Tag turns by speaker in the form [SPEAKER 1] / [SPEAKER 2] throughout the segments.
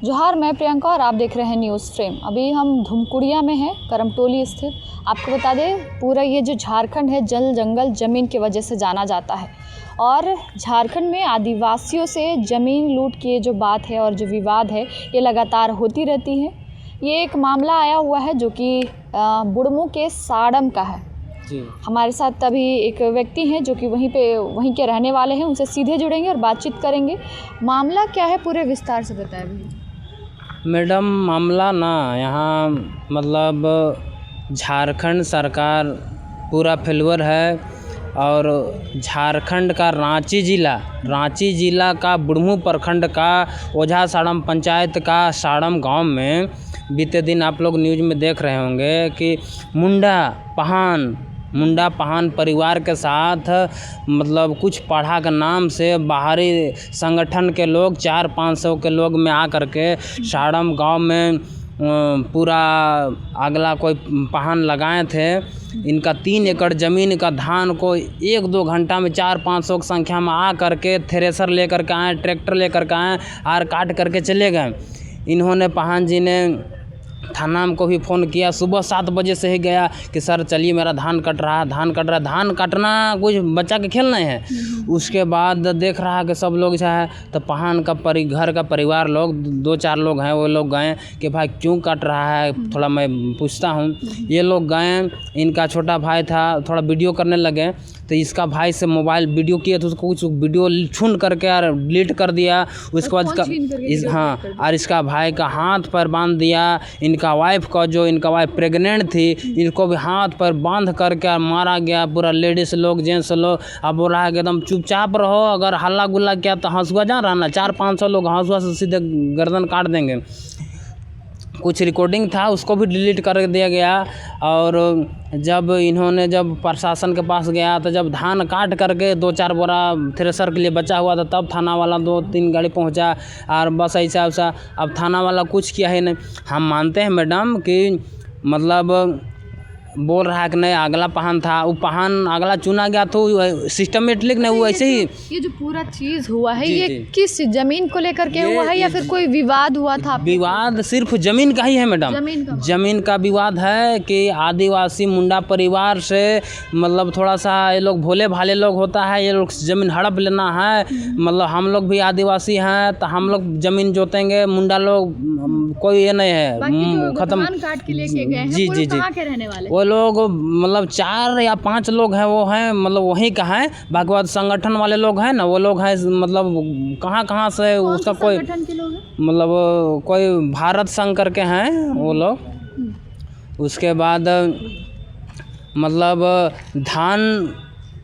[SPEAKER 1] जोहार, मैं प्रियंका और आप देख रहे हैं न्यूज़ फ्रेम। अभी हम धुमकुड़िया में हैं, करमटोली स्थित। आपको बता दें, पूरा ये जो झारखंड है जल जंगल ज़मीन की वजह से जाना जाता है और झारखंड में आदिवासियों से ज़मीन लूट की जो बात है और जो विवाद है ये लगातार होती रहती है। ये एक मामला आया हुआ है जो कि बुढ़मू के साड़म का है। हमारे साथ अभी एक व्यक्ति हैं जो कि वहीं के रहने वाले हैं, उनसे सीधे जुड़ेंगे और बातचीत करेंगे। मामला क्या है पूरे विस्तार से बताएं भैया।
[SPEAKER 2] मैडम, मामला ना यहाँ मतलब झारखंड सरकार पूरा फेल्योर है और झारखंड का रांची ज़िला का बुढ़मू प्रखंड का ओझा साड़म पंचायत का साड़म गांव में बीते दिन आप लोग न्यूज़ में देख रहे होंगे कि मुंडा पहान परिवार के साथ मतलब कुछ पढ़ा के नाम से बाहरी संगठन के लोग 400-500 के लोग में आकर के साड़म गांव में पूरा अगला कोई पहान लगाए थे। इनका 3 एकड़ ज़मीन का धान को 1-2 घंटा में 400-500 की संख्या में आ करके थ्रेसर लेकर के आए, ट्रैक्टर लेकर के आए और काट करके चले गए। इन्होंने पहान जी ने थाना को भी फ़ोन किया, सुबह 7 बजे से ही गया कि सर चलिए मेरा धान कट रहा है। धान काटना कुछ बच्चा के खेल नहीं है। उसके बाद देख रहा कि सब लोग चाहे तो पहान का घर का परिवार लोग 2-4 लोग हैं, वो लोग गए कि भाई क्यों काट रहा है, थोड़ा मैं पूछता हूँ। ये लोग गए, इनका छोटा भाई था, थोड़ा वीडियो करने लगे तो इसका भाई से मोबाइल वीडियो किया तो उसको कुछ वीडियो छून करके और डिलीट कर दिया। उसके बाद और इसका भाई का हाथ पर बांध दिया। इनका वाइफ प्रेग्नेंट थी, इनको भी हाथ पर बांध करके मारा गया। पूरा लेडीज़ लोग, जेंट्स लोग। अब बोल रहा है कि एकदम चुपचाप रहो, अगर हल्ला गुल्ला किया तो हंसुआ जा रहा ना, 400-500 लोग हंसुआ से सीधे गर्दन काट देंगे। कुछ रिकॉर्डिंग था उसको भी डिलीट कर दिया गया। और जब प्रशासन के पास गया तो जब धान काट करके 2-4 बोरा थ्रेसर के लिए बचा हुआ था, तब थाना वाला 2-3 गाड़ी पहुंचा और बस ऐसा। अब थाना वाला कुछ किया ही नहीं। हम मानते हैं मैडम कि मतलब बोल रहा है कि नहीं अगला पहान था, वो पहान अगला चुना गया तो सिस्टमेटिक नहीं, वो ऐसे ही।
[SPEAKER 1] ये जो पूरा चीज़ हुआ है ये किस ज़मीन को लेकर के हुआ है या फिर कोई विवाद हुआ था?
[SPEAKER 2] विवाद सिर्फ ज़मीन का ही है मैडम। ज़मीन का विवाद है कि आदिवासी मुंडा परिवार से मतलब थोड़ा सा ये लोग भोले भाले लोग होता है, ये लोग ज़मीन हड़प लेना है। मतलब हम लोग भी आदिवासी हैं तो हम लोग ज़मीन जोतेंगे, मुंडा लोग कोई ये नहीं है खत्म।
[SPEAKER 1] काट के लेके गए हैं,
[SPEAKER 2] जी
[SPEAKER 1] कहाँ के रहने वाले?
[SPEAKER 2] वो लोग मतलब 4 या 5 लोग हैं, वो हैं मतलब वहीं का है। बाकी बाद संगठन वाले लोग हैं ना, वो लोग हैं मतलब कहाँ से उसका कोई मतलब कोई भारत संघ करके हैं वो लोग। उसके बाद मतलब धान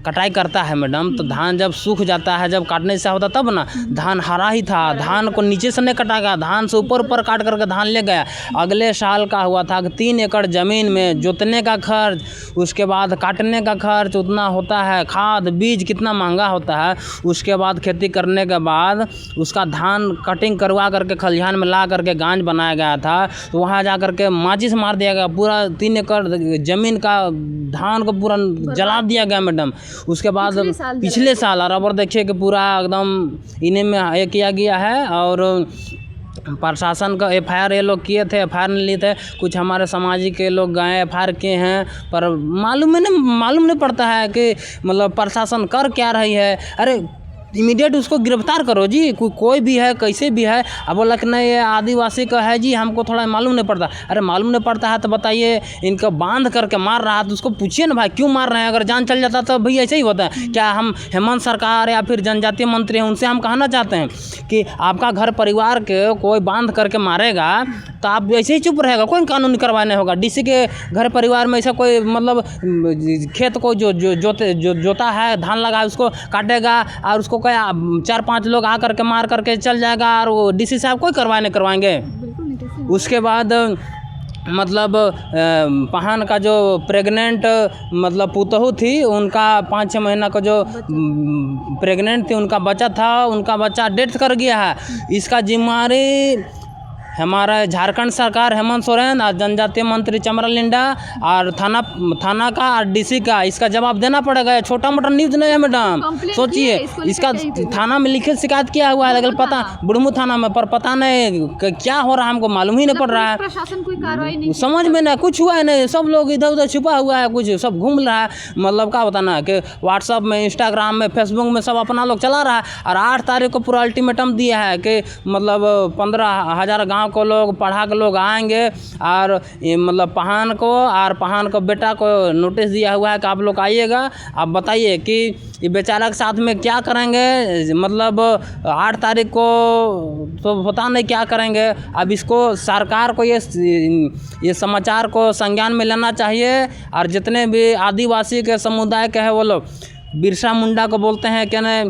[SPEAKER 2] कटाई करता है मैडम, तो धान जब सूख जाता है, जब काटने से होता तब ना, धान हरा ही था, धान को नीचे से नहीं कटा गया, धान से ऊपर काट करके धान ले गया। अगले साल का हुआ था कि 3 एकड़ ज़मीन में जोतने का खर्च, उसके बाद काटने का खर्च उतना होता है, खाद बीज कितना महंगा होता है। उसके बाद खेती करने के बाद उसका धान कटिंग करवा करके खलिहान में ला करके गांज बनाया गया था, तो वहाँ जा करके माचिस मार दिया गया। पूरा 3 एकड़ ज़मीन का धान को पूरा जला दिया गया मैडम। उसके बाद पिछले साल रबर देखिए कि पूरा एकदम इन्हें में ये किया गया है। और प्रशासन का FIR ये लोग किए थे, FIR नहीं लिए थे। कुछ हमारे सामाजिक के लोग गए, FIR किए हैं, पर मालूम नहीं पड़ता है कि मतलब प्रशासन कर क्या रही है। अरे इमीडिएट उसको गिरफ्तार करो जी, कोई भी है, कैसे भी है। अब बोला कि नहीं ये आदिवासी का है जी, हमको थोड़ा मालूम नहीं पड़ता। अरे मालूम नहीं पड़ता है तो बताइए, इनको बांध करके मार रहा है तो उसको पूछिए ना भाई क्यों मार रहे हैं। अगर जान चल जाता तो भैया ऐसे ही होता है क्या? हम हेमंत सरकार या फिर जनजातीय मंत्री हैं, उनसे हम कहना चाहते हैं कि आपका घर परिवार के कोई बांध करके मारेगा तो आप ऐसे ही चुप रहेगा, कोई कानूनी कार्रवाई नहीं होगा। DC के घर परिवार में ऐसा कोई मतलब खेत को जोता है, धान लगा है, उसको काटेगा और उसको 4-5 लोग आ करके मार करके चल जाएगा और वो DC साहब कोई कार्रवाई नहीं करवाएंगे। उसके बाद मतलब पहान का जो प्रेग्नेंट मतलब पुतहू थी, उनका 5-6 महीना का जो प्रेग्नेंट थी, उनका बच्चा था, उनका बच्चा डेथ कर गया है। इसका जिम्मेदारी हमारा झारखंड सरकार हेमंत सोरेन और जनजातीय मंत्री चमरा लिंडा और थाना का और डीसी का इसका जवाब देना पड़ेगा। छोटा मोटा न्यूज़ नहीं है मैडम, सोचिए इसका थाना में लिखित शिकायत किया हुआ है, लेकिन पता बुढ़मू थाना में, पर पता नहीं क्या हो रहा है, हमको मालूम ही नहीं पड़ रहा है।
[SPEAKER 1] प्रशासन कोई कार्रवाई नहीं,
[SPEAKER 2] समझ में ना कुछ हुआ है नहीं, सब लोग इधर उधर छुपा हुआ है, कुछ सब घूम रहा है। मतलब क्या बताना कि व्हाट्सअप में, इंस्टाग्राम में, फेसबुक में सब अपना लोग चला रहा है। और 8 तारीख को पूरा अल्टीमेटम दिया है कि मतलब 15,000 गांव को लोग पढ़ा के लोग आएंगे और मतलब पहान को बेटा को नोटिस दिया हुआ है कि आप लोग आइएगा। आप बताइए कि ये बेचारा के साथ में क्या करेंगे, मतलब 8 तारीख को तो पता नहीं क्या करेंगे। अब इसको सरकार को ये समाचार को संज्ञान में लेना चाहिए। और जितने भी आदिवासी के समुदाय के हैं वो लोग बिरसा मुंडा को बोलते हैं कि नहीं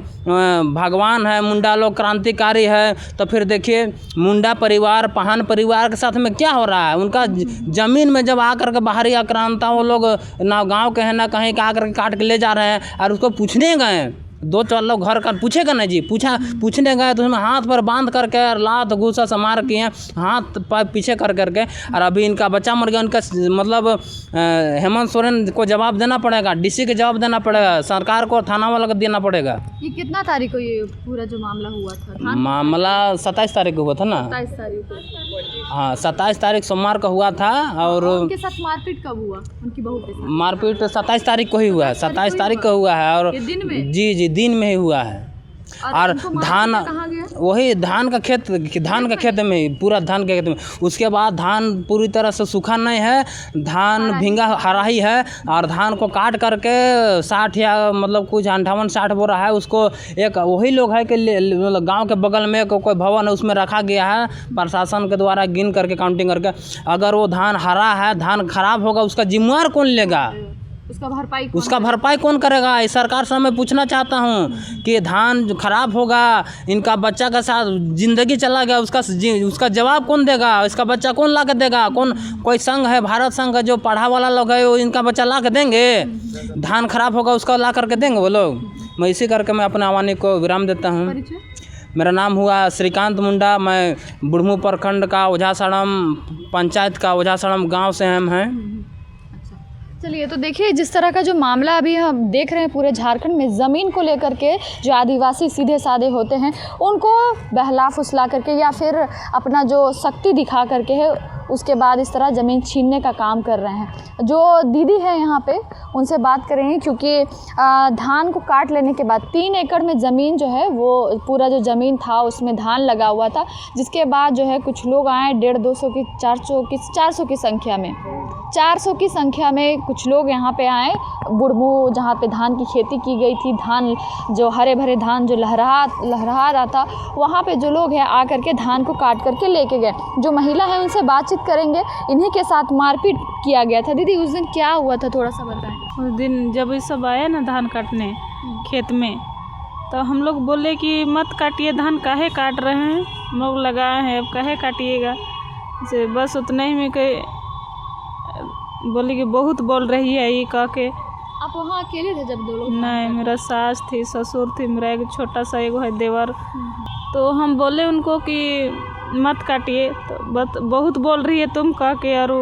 [SPEAKER 2] भगवान है, मुंडा लोग क्रांतिकारी है। तो फिर देखिए मुंडा परिवार पहान परिवार के साथ में क्या हो रहा है। उनका ज़मीन में जब आकर के बाहरी आक्रांता वो लोग ना गांव के हैं ना कहीं का आकर के काट के ले जा रहे हैं। और उसको पूछने गए 2-4 लोग घर का, पूछेगा ना जी, पूछने गए तो उसमें हाथ पर बांध करके लात घूसा से मार किए, हाथ पर पीछे कर करके। और अभी इनका बच्चा मर गया। उनका मतलब हेमंत सोरेन को जवाब देना पड़ेगा, डीसी के जवाब देना पड़ेगा, सरकार को, थाना वाला को देना पड़ेगा।
[SPEAKER 1] ये कितना तारीख को ये पूरा जो मामला हुआ था?
[SPEAKER 2] मामला 27 तारीख को हुआ था ना?
[SPEAKER 1] 27 तारीख को।
[SPEAKER 2] हाँ 27 तारीख सोमवार को हुआ था। और
[SPEAKER 1] उनके साथ मारपीट कब हुआ? उनकी बहू के साथ
[SPEAKER 2] मारपीट 27 तारीख को ही हुआ है, 27 तारीख को हुआ है। और
[SPEAKER 1] दिन में?
[SPEAKER 2] जी दिन में ही हुआ है। और धान, वही धान का खेत में, पूरा धान के खेत में। उसके बाद धान पूरी तरह से सूखा नहीं है, धान भींगा हरा ही है। और धान को काट करके 60 या मतलब कुछ 58-60 बोरा है, उसको एक वही लोग है कि मतलब गांव के बगल में कोई भवन है उसमें रखा गया है प्रशासन के द्वारा गिन करके, काउंटिंग करके। अगर वो धान हरा है, धान खराब होगा, उसका जिम्मेवार कौन लेगा? उसका भरपाई कौन करेगा? इस सरकार से मैं पूछना चाहता हूँ कि धान जो खराब होगा, इनका बच्चा का साथ ज़िंदगी चला गया, उसका जवाब कौन देगा? इसका बच्चा कौन ला के देगा? कोई संघ है, भारत संघ है, जो पढ़ा वाला लोग है वो इनका बच्चा ला के देंगे? धान खराब होगा उसका ला करके देंगे वो लोग? मैं इसी करके मैं अपने आह्वानी को विराम देता हूँ। मेरा नाम हुआ श्रीकांत मुंडा, मैं बुढ़मू प्रखंड का ओझासड़म पंचायत का ओझासड़म गाँव से हम हैं।
[SPEAKER 1] चलिए, तो देखिए जिस तरह का जो मामला अभी हम देख रहे हैं पूरे झारखंड में, ज़मीन को लेकर के जो आदिवासी सीधे साधे होते हैं उनको बहला फुसला करके या फिर अपना जो शक्ति दिखा करके है उसके बाद इस तरह ज़मीन छीनने का काम कर रहे हैं। जो दीदी है यहाँ पे उनसे बात करेंगे, क्योंकि धान को काट लेने के बाद 3 एकड़ में ज़मीन जो है वो पूरा जो ज़मीन था उसमें धान लगा हुआ था। जिसके बाद जो है कुछ लोग आए 150-200 की 400 की संख्या में 400 की संख्या में कुछ लोग यहाँ पे आए बुढ़मू, जहाँ पे धान की खेती की गई थी। धान जो हरे भरे धान जो लहरा रहा था, वहाँ पे जो लोग हैं आकर के धान को काट करके लेके गए। जो महिला है उनसे बातचीत करेंगे। इन्हीं के साथ मारपीट किया गया था। दीदी उस दिन क्या हुआ था, थोड़ा सा बताएं।
[SPEAKER 3] उस दिन जब ये सब आए ना धान काटने खेत में, तो हम लोग बोले कि मत काटिए धान, काहे काट रहे हैं, हम लोग लगाए हैं, अब काहे काटिएगा। से बस उतने ही में कहीं बोली कि बहुत बोल रही है ये कह के।
[SPEAKER 1] आप वहाँ अकेले थे जब 2 लोग?
[SPEAKER 3] नहीं, मेरा सास थी, ससुर थी, मेरा एक छोटा सा एगो है देवर। तो हम बोले उनको कि मत काटिए, तो बहुत बोल रही है तुम कह के। और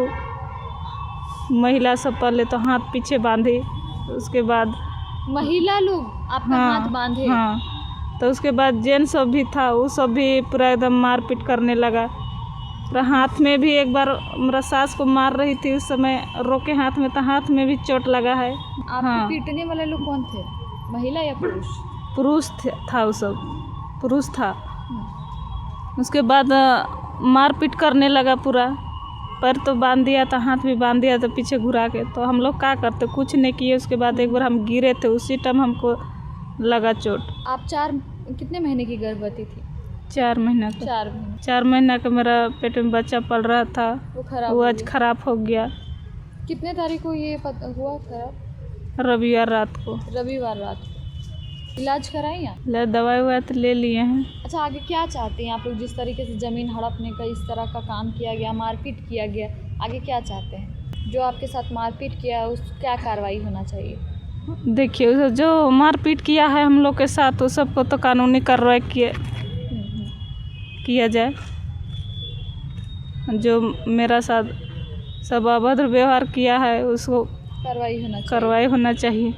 [SPEAKER 3] महिला सब पहले तो हाथ पीछे बांधी, उसके बाद
[SPEAKER 1] महिला लोग आपका हाथ बांधे?
[SPEAKER 3] हाँ। तो उसके बाद जेंट्स सब भी था, वो सब भी पूरा एकदम मारपीट करने लगा। हाथ में भी एक बार मेरा सास को मार रही थी, उस समय रोके हाथ में, तो हाथ में भी चोट लगा है।
[SPEAKER 1] आपको पीटने वाले लोग कौन थे, महिला या पुरुष?
[SPEAKER 3] पुरुष था, वो सब पुरुष था। उसके बाद मारपीट करने लगा, पूरा पैर तो बांध दिया था, हाथ भी बांध दिया था पीछे घुरा के। तो हम लोग क्या करते, कुछ नहीं किए। उसके बाद एक बार हम गिरे थे, उसी टाइम हमको लगा चोट।
[SPEAKER 1] आप कितने महीने की गर्भवती थी?
[SPEAKER 3] 4 महीना का। 4 महीना का मेरा पेट में बच्चा पल रहा था, वो आज खराब हो गया।
[SPEAKER 1] कितने तारीख को ये हुआ खराब?
[SPEAKER 3] रविवार रात को।
[SPEAKER 1] रविवार रात को। इलाज कराई आप?
[SPEAKER 3] दवाई ववाई तो ले लिए हैं।
[SPEAKER 1] अच्छा, आगे क्या चाहते हैं आप लोग? जिस तरीके से ज़मीन हड़पने का इस तरह का काम किया गया, मारपीट किया गया, आगे क्या चाहते हैं? जो आपके साथ मारपीट किया उस क्या कार्रवाई होना चाहिए?
[SPEAKER 3] देखिए, जो मारपीट किया है हम लोग के साथ, वो सबको तो कानूनी कार्रवाई किया जाए। जो मेरा साथ सब अभद्र व्यवहार किया है उसको कार्रवाई होना चाहिए।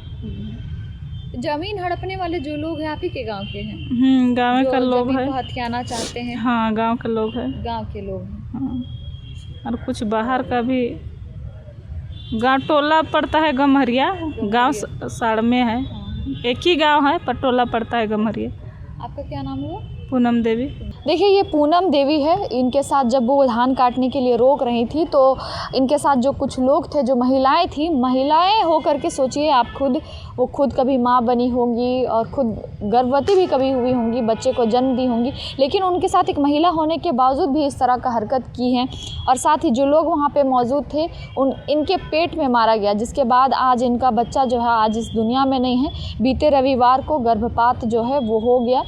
[SPEAKER 1] जमीन हड़पने वाले जो लोग हैं आप ही के गांव के हैं?
[SPEAKER 3] गाँव का लोग है।
[SPEAKER 1] हथियाना चाहते हैं?
[SPEAKER 3] हाँ, गांव के लोग है।
[SPEAKER 1] गांव के लोग हैं।
[SPEAKER 3] हाँ, और कुछ बाहर का भी गांव टोला पड़ता है गम्हरिया, गांव साड़ में है। एक ही गांव है पर टोला पड़ता है गम्हरिया।
[SPEAKER 1] आपका क्या नाम हुआ?
[SPEAKER 3] पूनम देवी।
[SPEAKER 1] देखिए ये पूनम देवी है। इनके साथ जब वो धान काटने के लिए रोक रही थी तो इनके साथ जो कुछ लोग थे, जो महिलाएं थी, महिलाएं हो करके सोचिए आप खुद, वो खुद कभी माँ बनी होंगी और खुद गर्भवती भी कभी हुई होंगी, बच्चे को जन्म दी होंगी, लेकिन उनके साथ एक महिला होने के बावजूद भी इस तरह का हरकत की है। और साथ ही जो लोग वहाँ पे मौजूद थे इनके पेट में मारा गया, जिसके बाद आज इनका बच्चा जो है आज इस दुनिया में नहीं है। बीते रविवार को गर्भपात जो है वो हो गया।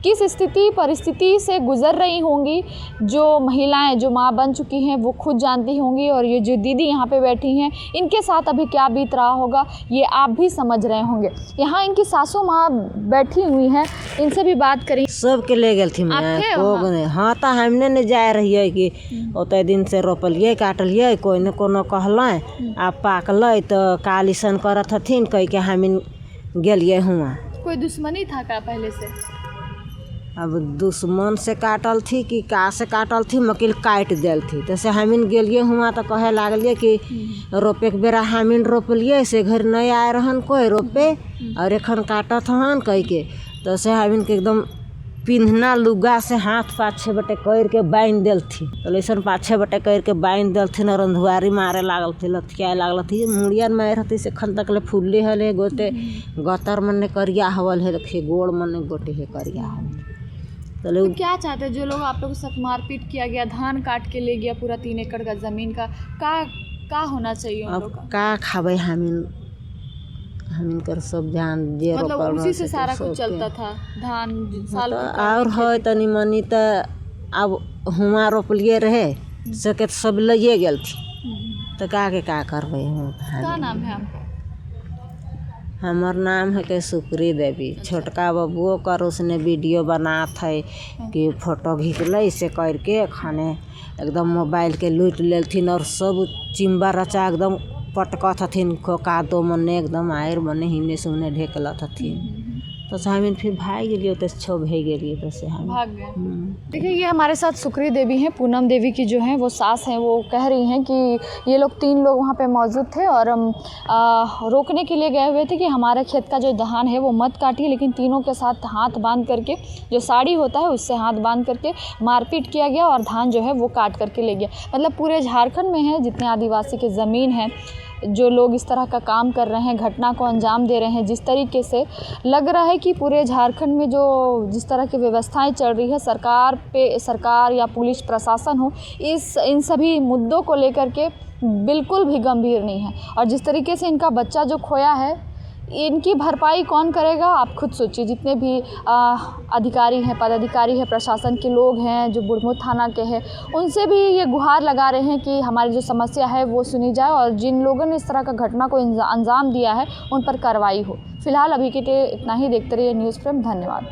[SPEAKER 1] किस स्थिति परिस्थिति से गुज़र रही होंगी जो महिलाएं जो माँ बन चुकी हैं वो खुद जानती होंगी, और ये जो दीदी यहाँ पे बैठी हैं इनके साथ अभी क्या बीत रहा होगा ये आप भी समझ रहे होंगे। यहाँ इनकी सासू माँ बैठी हुई हैं, इनसे भी बात करें।
[SPEAKER 4] सबके ले गल थी मैं। हाँ तो हमने ने जाए रहिए कि ओते दिन से रोपलिए काटलिए, कोई न कोनो कहलें आप पाकल तो कालिसन करत हथिन कह के हम गेलिए हुआ।
[SPEAKER 1] कोई दुश्मनी था का पहले से?
[SPEAKER 4] अब दुश्मन से काटल थी कि का से काटल थी, मकील काट दिल थी। तैसे हमीन गेलिए हुआ तो कहे लागलिए कि रोपे के बेरा हमीन रोपलिए से घर नहीं आए रहन कोई रोपे और एखन काटत हन कह के। तो से हमीन के एकदम पिन्हना लुगा से हाथ पाछे बटे कर के बांध दिल थी। तो ऐसा पाछे बटे कर के बांध दिल थी, रंधुआरी मारे लागल थी, लथियाए लागल थी, मुड़िया मार हती से खन तक ले फूलले हले गोटे गतर मन करिया हवल है, देखिए गोड़ मन गोटे है करिया हवल।
[SPEAKER 1] तो क्या चाहते हैं जो लोग आप लोगों के साथ मारपीट किया गया, धान काट के ले गया पूरा 3 एकड़ का ज़मीन का होना चाहिए उन लोगों का?
[SPEAKER 4] का खावे हमीन कर सब जान जे
[SPEAKER 1] मतलब उसी से सारा कुछ चलता था धान साल
[SPEAKER 4] और है तनी मनी तो अब हुआ रोपलिए रहे सके सब लइए गेल थी तो का करबे हम।
[SPEAKER 1] क्या नाम है आपका?
[SPEAKER 4] हमार नाम है के सुक्री देवी। छोटका बबुओ कर उसने वीडियो बनात है कि फोटो खींच ले से करके खाने एकदम मोबाइल के लूट लेथिन और सब चिंबा रचा एकदम पटकत हथिन खोका दो मने एकदम आयर मने हिने से उन्हें ढेकलत हथिन। तो हमीन फिर भाग गेलिए तो छो भे गेलिए तो से हम
[SPEAKER 1] भाग गए। देखिए ये हमारे साथ सुक्री देवी हैं, पूनम देवी की जो हैं वो सास हैं। वो कह रही हैं कि ये लोग 3 लोग वहाँ पे मौजूद थे और रोकने के लिए गए हुए थे कि हमारे खेत का जो धान है वो मत काटिए, लेकिन तीनों के साथ हाथ बांध करके जो साड़ी होता है उससे हाथ बांध करके मारपीट किया गया और धान जो है वो काट करके ले गया। मतलब पूरे झारखंड में है जितने आदिवासी की ज़मीन है जो लोग इस तरह का काम कर रहे हैं, घटना को अंजाम दे रहे हैं। जिस तरीके से लग रहा है कि पूरे झारखंड में जो जिस तरह की व्यवस्थाएं चल रही है, सरकार या पुलिस प्रशासन हो, इन सभी मुद्दों को लेकर के बिल्कुल भी गंभीर नहीं है। और जिस तरीके से इनका बच्चा जो खोया है, इनकी भरपाई कौन करेगा आप खुद सोचिए। जितने भी अधिकारी हैं, पदाधिकारी हैं, प्रशासन के लोग हैं जो बुढ़मू थाना के हैं, उनसे भी ये गुहार लगा रहे हैं कि हमारी जो समस्या है वो सुनी जाए और जिन लोगों ने इस तरह का घटना को अंजाम दिया है उन पर कार्रवाई हो। फिलहाल अभी के लिए इतना ही। देखते रहिए न्यूज़ फ्रेम। धन्यवाद।